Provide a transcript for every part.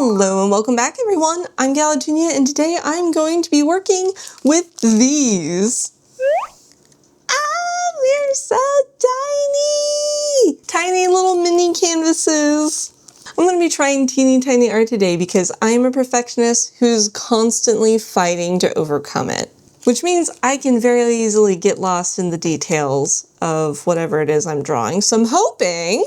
Hello and welcome back everyone, I'm Galatunia and today I'm going to be working with these. They're so tiny! Tiny little mini canvases. I'm going to be trying teeny tiny art today because I'm a perfectionist who's constantly fighting to overcome it. Which means I can very easily get lost in the details of whatever it is I'm drawing. So I'm hoping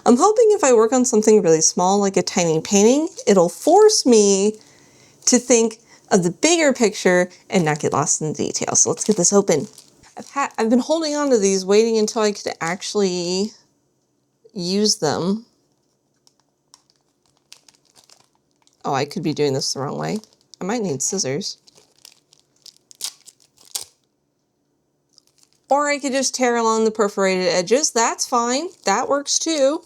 if I work on something really small, like a tiny painting, it'll force me to think of the bigger picture and not get lost in the details. So let's get this open. I've been holding on to these, waiting until I could actually use them. Oh, I could be doing this the wrong way. I might need scissors. Or I could just tear along the perforated edges. That's fine. That works too.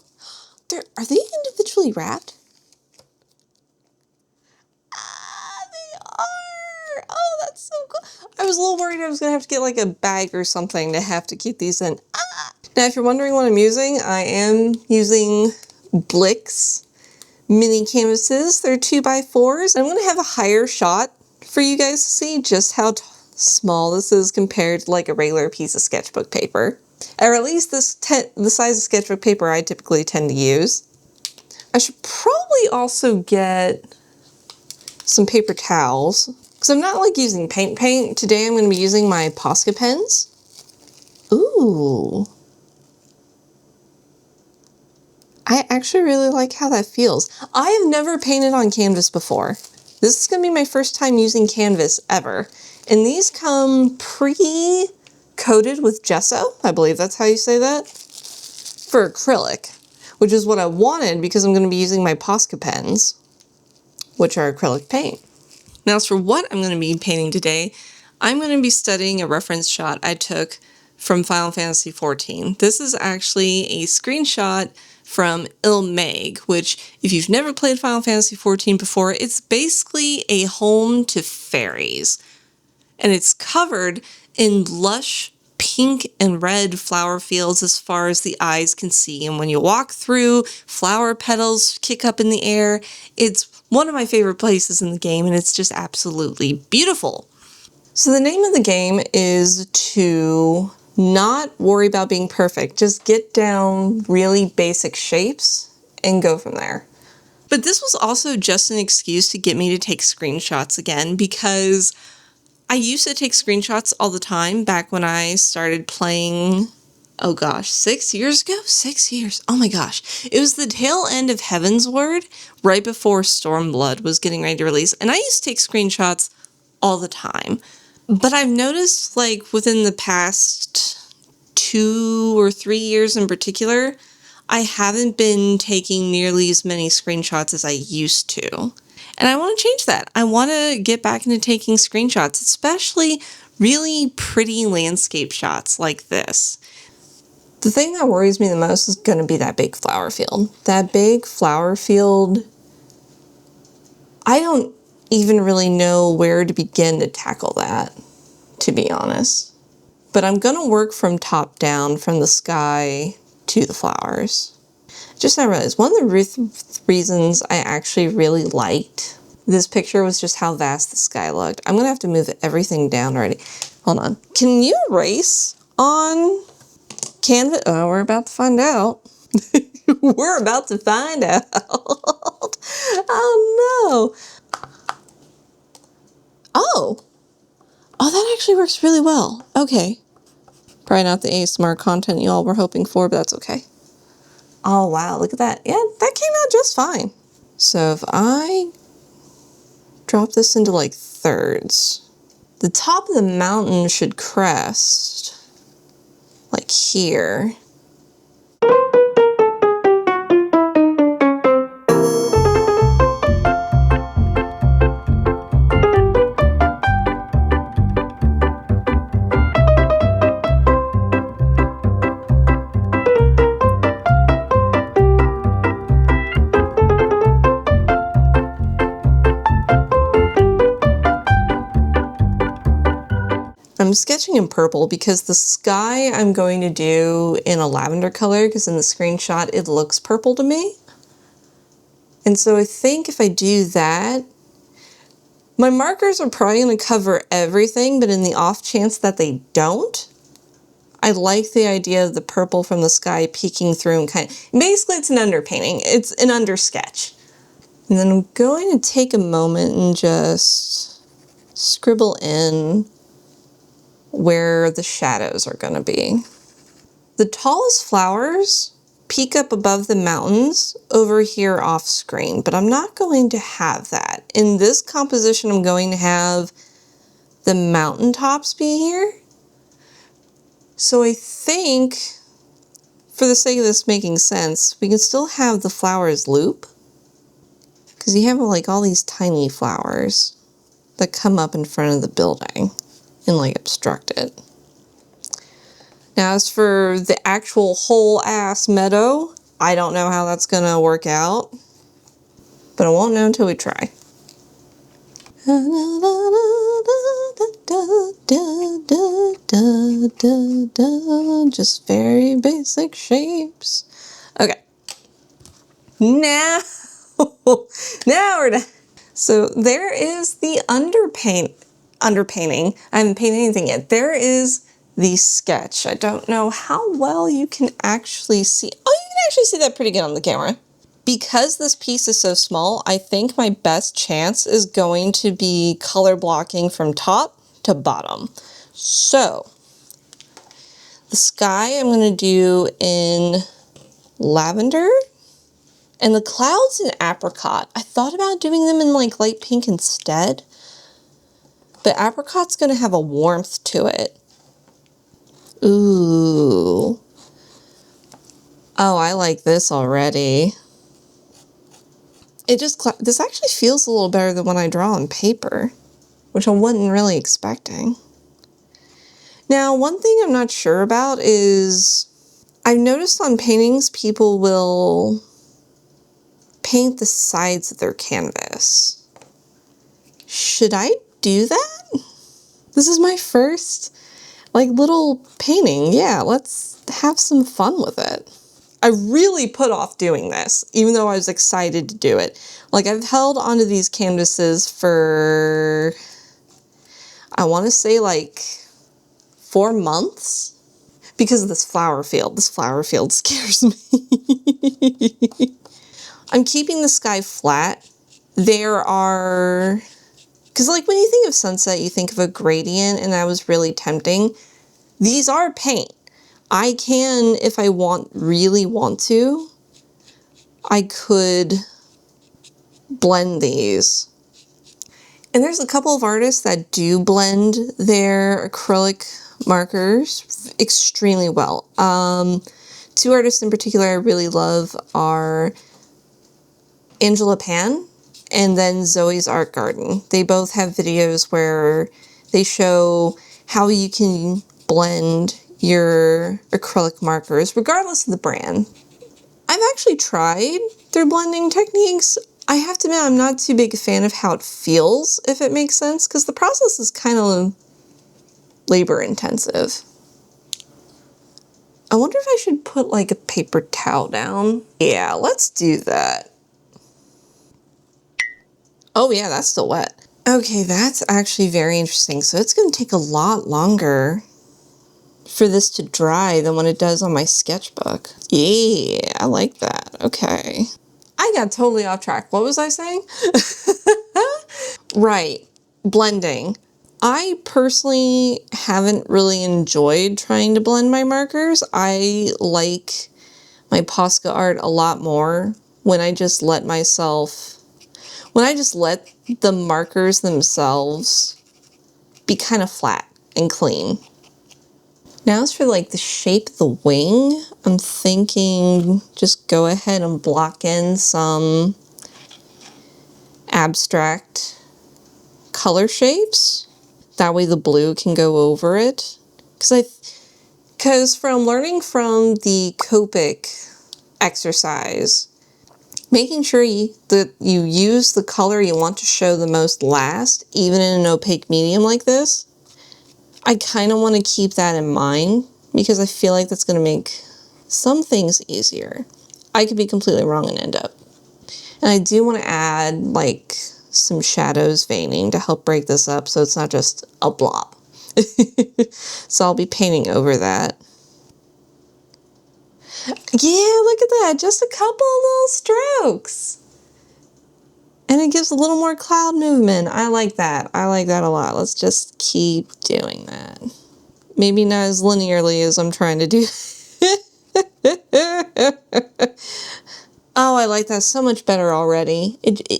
Are they individually wrapped? They are! Oh, that's so cool. I was a little worried I was going to have to get like a bag or something to have to keep these in. Now, if you're wondering what I'm using, I am using Blick's mini canvases. They're 2x4s. I'm going to have a higher shot for you guys to see just how small this is compared to like a regular piece of sketchbook paper. Or at least the size of sketchbook paper I typically tend to use. I should probably also get some paper towels because I'm not like using paint. Today I'm going to be using my Posca pens. Ooh. I actually really like how that feels. I have never painted on canvas before. This is going to be my first time using canvas ever. And these come pre-coated with gesso. I believe that's how you say that. For acrylic, which is what I wanted because I'm going to be using my Posca pens, which are acrylic paint. Now, as for what I'm going to be painting today, I'm going to be studying a reference shot I took from Final Fantasy XIV. This is actually a screenshot from Ilmeg, which, if you've never played Final Fantasy XIV before, it's basically a home to fairies. And it's covered in lush pink and red flower fields as far as the eyes can see. And when you walk through, flower petals kick up in the air. It's one of my favorite places in the game, and it's just absolutely beautiful. So the name of the game is to not worry about being perfect. Just get down really basic shapes and go from there. But this was also just an excuse to get me to take screenshots again, because I used to take screenshots all the time back when I started playing, oh gosh, 6 years ago? 6 years. Oh my gosh. It was the tail end of Heavensward, right before Stormblood was getting ready to release, and I used to take screenshots all the time. But I've noticed, like, within the past 2 or 3 years in particular, I haven't been taking nearly as many screenshots as I used to. And I want to change that. I want to get back into taking screenshots, especially really pretty landscape shots like this. The thing that worries me the most is going to be that big flower field. That big flower field, I don't even really know where to begin to tackle that, to be honest. But I'm going to work from top down, from the sky to the flowers. Just now I realized one of the reasons I actually really liked this picture was just how vast the sky looked. I'm going to have to move everything down already. Hold on. Can you erase on canvas? Oh, we're about to find out. We're about to find out. Oh, no. Oh, that actually works really well. Okay. Probably not the ASMR content you all were hoping for, but that's okay. Oh, wow, look at that. Yeah, that came out just fine. So if I drop this into like thirds, the top of the mountain should crest like here. I'm sketching in purple because the sky I'm going to do in a lavender color because in the screenshot it looks purple to me. And so I think if I do that, my markers are probably going to cover everything, but in the off chance that they don't, I like the idea of the purple from the sky peeking through and basically it's an underpainting. It's an under sketch. And then I'm going to take a moment and just scribble in where the shadows are going to be. The tallest flowers peek up above the mountains over here off screen, but I'm not going to have that. In this composition, I'm going to have the mountaintops be here. So I think, for the sake of this making sense, we can still have the flowers loop, because you have like all these tiny flowers that come up in front of the building and like obstruct it. Now, as for the actual whole ass meadow, I don't know how that's gonna work out, but I won't know until we try. Just very basic shapes. Okay. Now we're done. So there is the underpainting. I haven't painted anything yet. There is the sketch. I don't know how well you can actually see. Oh, you can actually see that pretty good on the camera. Because this piece is so small, I think my best chance is going to be color blocking from top to bottom. So the sky I'm going to do in lavender. And the clouds in apricot. I thought about doing them in like light pink instead, but apricot's gonna have a warmth to it. Ooh. Oh, I like this already. This actually feels a little better than when I draw on paper, which I wasn't really expecting. Now, one thing I'm not sure about is, I've noticed on paintings, people will paint the sides of their canvas. Should I do that? This is my first, like, little painting. Yeah, let's have some fun with it. I really put off doing this, even though I was excited to do it. Like, I've held onto these canvases for, I want to say, like, 4 months. Because of this flower field. This flower field scares me. I'm keeping the sky flat. There are... Because, like, when you think of sunset, you think of a gradient, and that was really tempting. These are paint. I can, if I really want to, I could blend these. And there's a couple of artists that do blend their acrylic markers extremely well. 2 artists in particular I really love are Angela Pan and then Zoe's Art Garden. They both have videos where they show how you can blend your acrylic markers, regardless of the brand. I've actually tried their blending techniques. I have to admit I'm not too big a fan of how it feels, if it makes sense, because the process is kind of labor intensive. I wonder if I should put like a paper towel down. Yeah, let's do that. Oh yeah, that's still wet. Okay, that's actually very interesting. So it's going to take a lot longer for this to dry than when it does on my sketchbook. Yeah, I like that. Okay. I got totally off track. What was I saying? Right, blending. I personally haven't really enjoyed trying to blend my markers. I like my Posca art a lot more when I just let the markers themselves be kind of flat and clean. Now as for like the shape of the wing, I'm thinking just go ahead and block in some abstract color shapes. That way the blue can go over it. Because from learning from the Copic exercise, making sure that you use the color you want to show the most last, even in an opaque medium like this, I kind of want to keep that in mind because I feel like that's going to make some things easier. I could be completely wrong and end up And I do want to add like some shadows veining to help break this up so it's not just a blob. So I'll be painting over that. Yeah, look at that. Just a couple little strokes. And it gives a little more cloud movement. I like that. I like that a lot. Let's just keep doing that. Maybe not as linearly as I'm trying to do. Oh, I like that so much better already.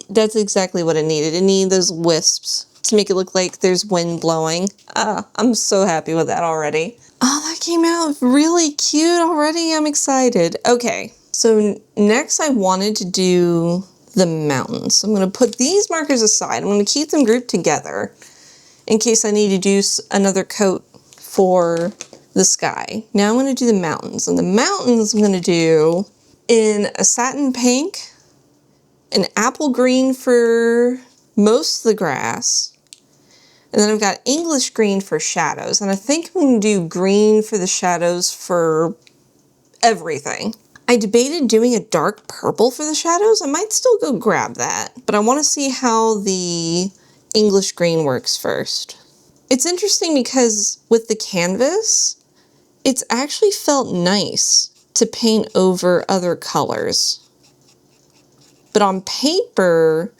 That's exactly what it needed. It needed those wisps to make it look like there's wind blowing. I'm so happy with that already. Oh, that came out really cute already. I'm excited. Okay, so next I wanted to do the mountains. So I'm going to put these markers aside. I'm going to keep them grouped together in case I need to do another coat for the sky. Now I'm going to do the mountains. And the mountains I'm going to do in a satin pink, an apple green for most of the grass, and then I've got English green for shadows. And I think I'm going to do green for the shadows for everything. I debated doing a dark purple for the shadows. I might still go grab that, but I want to see how the English green works first. It's interesting because with the canvas, it's actually felt nice to paint over other colors. But on paper,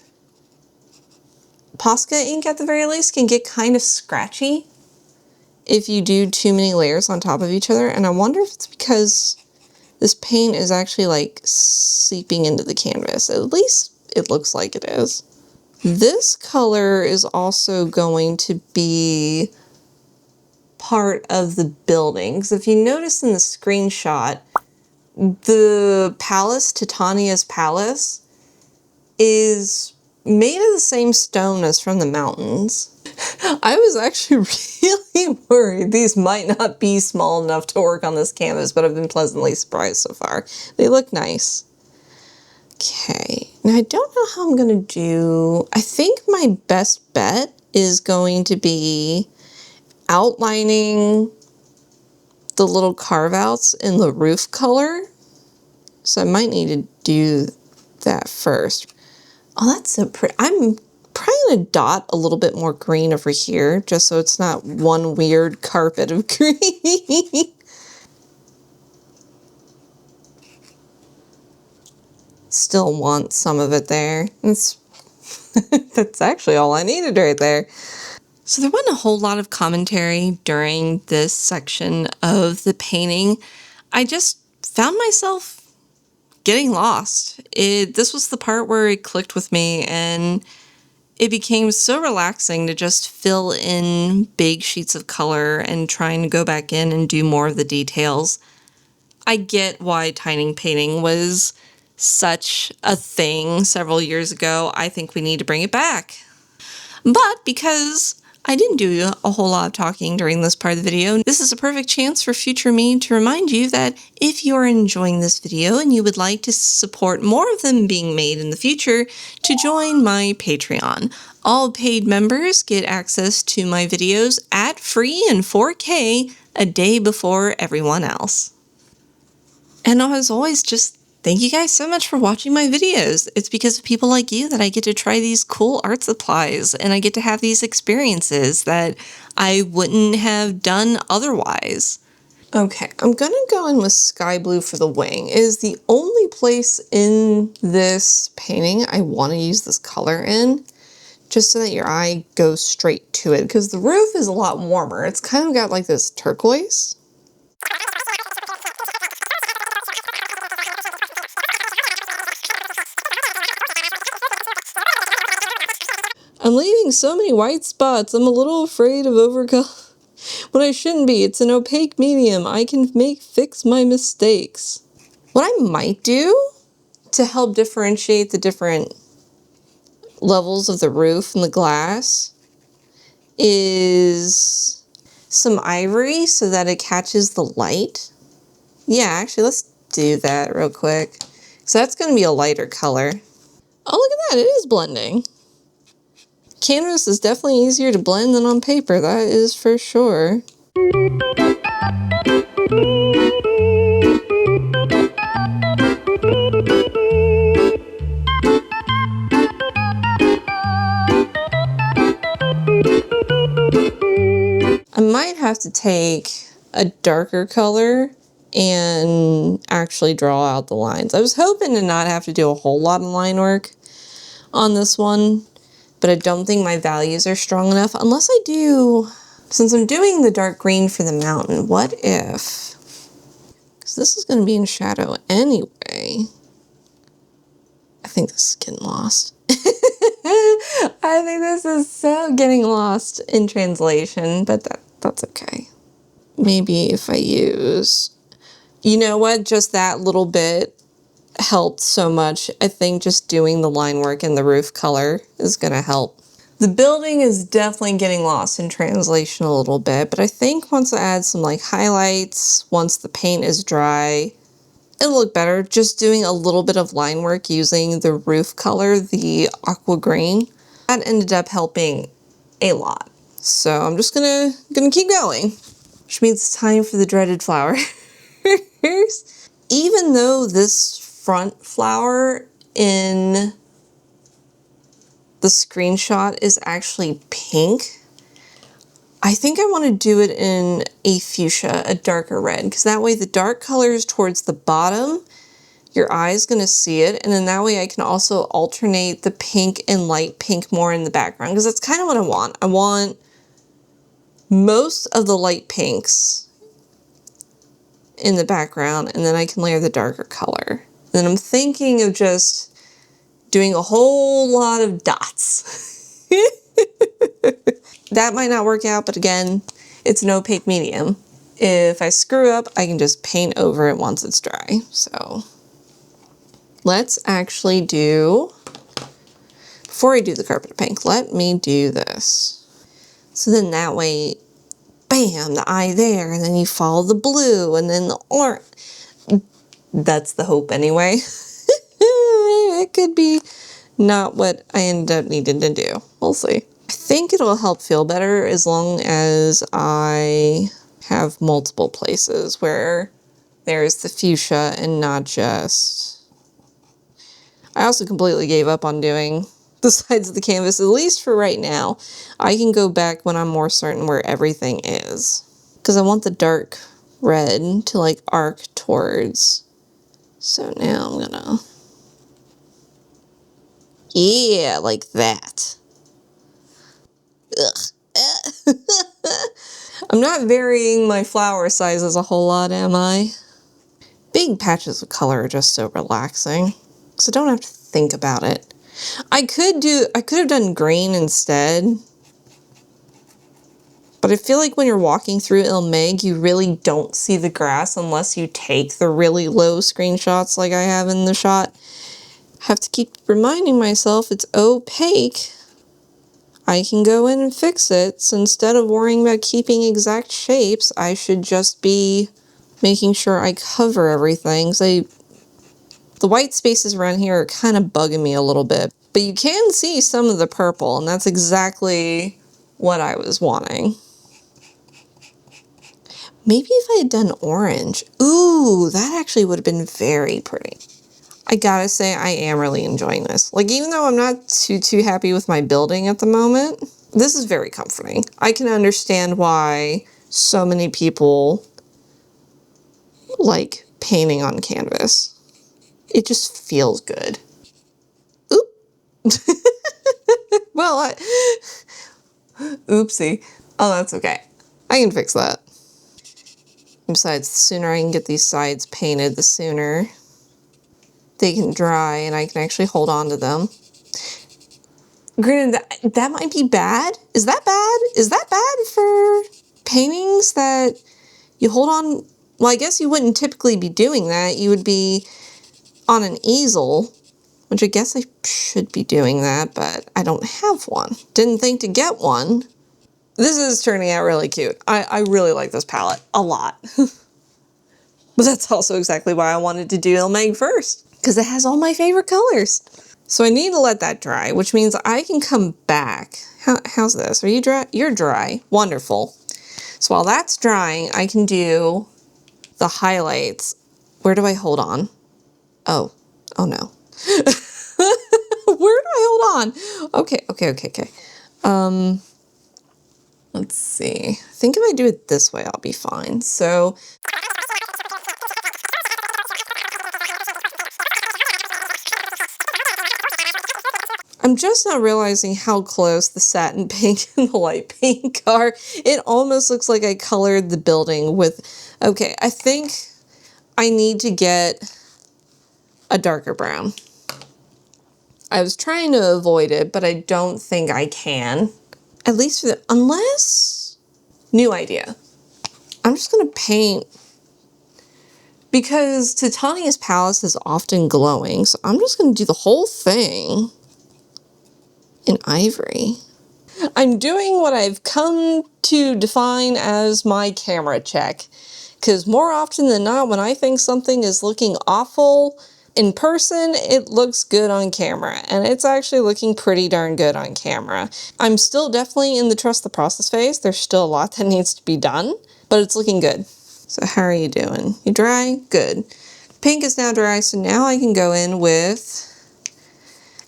Posca ink at the very least can get kind of scratchy if you do too many layers on top of each other. And I wonder if it's because this paint is actually like seeping into the canvas. At least it looks like it is. This color is also going to be part of the building. Because if you notice in the screenshot, the palace, Titania's palace, is made of the same stone as from the mountains. I was actually really worried these might not be small enough to work on this canvas, but I've been pleasantly surprised so far. They look nice. Okay, now I don't know how I'm gonna do, I think my best bet is going to be outlining the little carve outs in the roof color. So I might need to do that first. Oh, that's so pretty. I'm probably going to dot a little bit more green over here, just so it's not one weird carpet of green. Still want some of it there. That's actually all I needed right there. So there wasn't a whole lot of commentary during this section of the painting. I just found myself getting lost. This was the part where it clicked with me, and it became so relaxing to just fill in big sheets of color and trying to go back in and do more of the details. I get why tiny painting was such a thing several years ago. I think we need to bring it back. But because I didn't do a whole lot of talking during this part of the video, this is a perfect chance for future me to remind you that if you are enjoying this video and you would like to support more of them being made in the future, to join my Patreon. All paid members get access to my videos ad-free in 4K a day before everyone else. And as always, just thank you guys so much for watching my videos. It's because of people like you that I get to try these cool art supplies and I get to have these experiences that I wouldn't have done otherwise. Okay, I'm gonna go in with sky blue for the wing. It is the only place in this painting I want to use this color in, just so that your eye goes straight to it, because the roof is a lot warmer. It's kind of got like this turquoise. I'm leaving so many white spots. I'm a little afraid of overcolor. When I shouldn't be. It's an opaque medium. I can fix my mistakes. What I might do to help differentiate the different levels of the roof and the glass is some ivory so that it catches the light. Yeah, actually, let's do that real quick. So that's going to be a lighter color. Oh, look at that. It is blending. Canvas is definitely easier to blend than on paper, that is for sure. might have to take a darker color and actually draw out the lines. I was hoping to not have to do a whole lot of line work on this one, but I don't think my values are strong enough unless I do, since I'm doing the dark green for the mountain, what if, because this is going to be in shadow anyway. I think this is getting lost. I think this is so getting lost in translation, but that's okay. Maybe if I use, you know what, just that little bit helped so much. I think just doing the line work and the roof color is going to help. The building is definitely getting lost in translation a little bit, but I think once I add some like highlights, once the paint is dry, it'll look better. Just doing a little bit of line work using the roof color, the aqua green, that ended up helping a lot. So I'm just gonna keep going, which means it's time for the dreaded flower. Even though this front flower in the screenshot is actually pink, I think I want to do it in a fuchsia, a darker red, because that way the dark color is towards the bottom, your eye's going to see it, and then that way I can also alternate the pink and light pink more in the background, because that's kind of what I want. I want most of the light pinks in the background, and then I can layer the darker color. Then I'm thinking of just doing a whole lot of dots. That might not work out, but again, it's an opaque medium. If I screw up, I can just paint over it once it's dry. So let's actually do, before I do the carpet pink, let me do this. So then that way, bam, the eye there, and then you follow the blue, and then the orange. That's the hope anyway. It could be not what I end up needing to do. We'll see. I think it'll help feel better as long as I have multiple places where there's the fuchsia and not just... I also completely gave up on doing the sides of the canvas, at least for right now. I can go back when I'm more certain where everything is. Because I want the dark red to like arc towards. So now I'm gonna... Yeah, like that. Ugh. I'm not varying my flower sizes a whole lot, am I? Big patches of color are just so relaxing, because I don't have to think about it. I could have done green instead, but I feel like when you're walking through Ilmeg, you really don't see the grass unless you take the really low screenshots like I have in the shot. I have to keep reminding myself it's opaque. I can go in and fix it, so instead of worrying about keeping exact shapes, I should just be making sure I cover everything. So the white spaces around here are kind of bugging me a little bit, but you can see some of the purple, and that's exactly what I was wanting. Maybe if I had done orange, ooh, that actually would have been very pretty. I gotta say, I am really enjoying this. Like, even though I'm not too happy with my building at the moment, this is very comforting. I can understand why so many people like painting on canvas. It just feels good. Oop. Well, oopsie. Oh, that's okay. I can fix that. Besides, the sooner I can get these sides painted, the sooner they can dry and I can actually hold on to them. Granted, that might be bad. Is that bad? Is that bad for paintings that you hold on? Well, I guess you wouldn't typically be doing that. You would be on an easel, which I guess I should be doing that, but I don't have one. Didn't think to get one. This is turning out really cute. I really like this palette a lot. But that's also exactly why I wanted to do Ilmeg first, because it has all my favorite colors. So I need to let that dry, which means I can come back. How's this? Are you dry? You're dry. Wonderful. So while that's drying, I can do the highlights. Where do I hold on? Oh no. Where do I hold on? Okay. Let's see. I think if I do it this way, I'll be fine. So I'm just now realizing how close the satin pink and the light pink are. It almost looks like I colored the building with, okay, I think I need to get a darker brown. I was trying to avoid it, but I don't think I can. At least for the, unless, new idea. I'm just gonna paint, because Titania's palace is often glowing, so I'm just gonna do the whole thing in ivory. I'm doing what I've come to define as my camera check, because more often than not, when I think something is looking awful in person, it looks good on camera, and it's actually looking pretty darn good on camera. I'm still definitely in the trust the process phase. There's still a lot that needs to be done, but it's looking good. So how are you doing? You dry? Good. Pink is now dry, so now I can go in with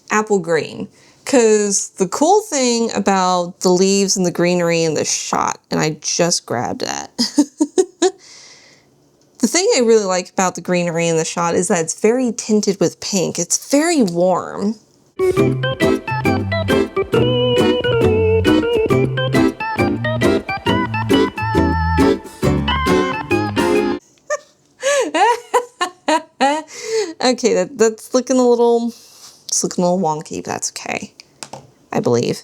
apple green. Because the cool thing about the leaves and the greenery in the shot, and I just grabbed that. The thing I really like about the greenery in the shot is that it's very tinted with pink. It's very warm. Okay, that's looking a little, it's looking a little wonky, but that's okay, I believe.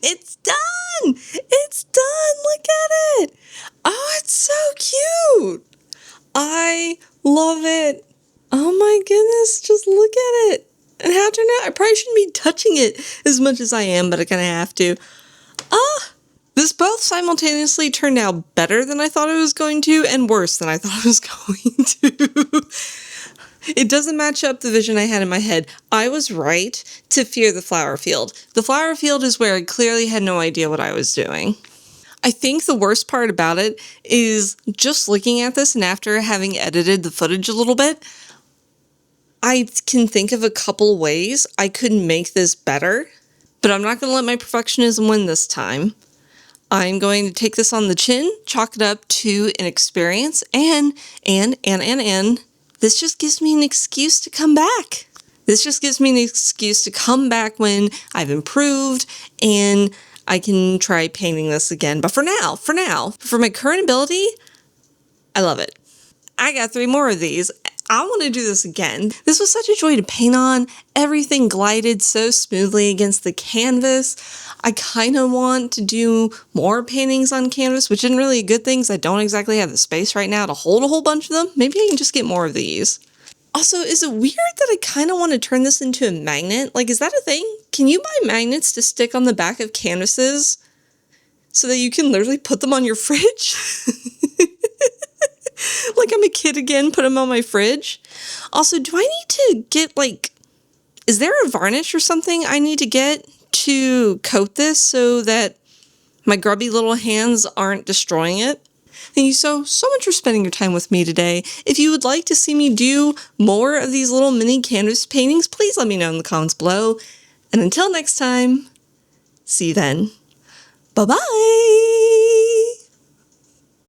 It's done! It's done! Look at it! Oh, it's so cute! I love it! Oh my goodness, just look at it! And how it turned out, I probably shouldn't be touching it as much as I am, but I kind of have to. This both simultaneously turned out better than I thought it was going to, and worse than I thought it was going to. It doesn't match up the vision I had in my head. I was right to fear the flower field. The flower field is where I clearly had no idea what I was doing. I think the worst part about it is just looking at this, and after having edited the footage a little bit, I can think of a couple ways I could make this better, but I'm not going to let my perfectionism win this time. I'm going to take this on the chin, chalk it up to an experience, and this just gives me an excuse to come back. This just gives me an excuse to come back when I've improved and I can try painting this again. But for now, for my current ability, I love it. I got 3 more of these. I want to do this again. This was such a joy to paint on. Everything glided so smoothly against the canvas. I kind of want to do more paintings on canvas, which isn't really a good thing because I don't exactly have the space right now to hold a whole bunch of them. Maybe I can just get more of these. Also, is it weird that I kind of want to turn this into a magnet? Like, is that a thing? Can you buy magnets to stick on the back of canvases so that you can literally put them on your fridge? Like I'm a kid again, put them on my fridge. Also, do I need to get, like, is there a varnish or something I need to get to coat this so that my grubby little hands aren't destroying it? Thank you so much for spending your time with me today. If you would like to see me do more of these little mini canvas paintings, please let me know in the comments below. And until next time, see you then. Bye-bye!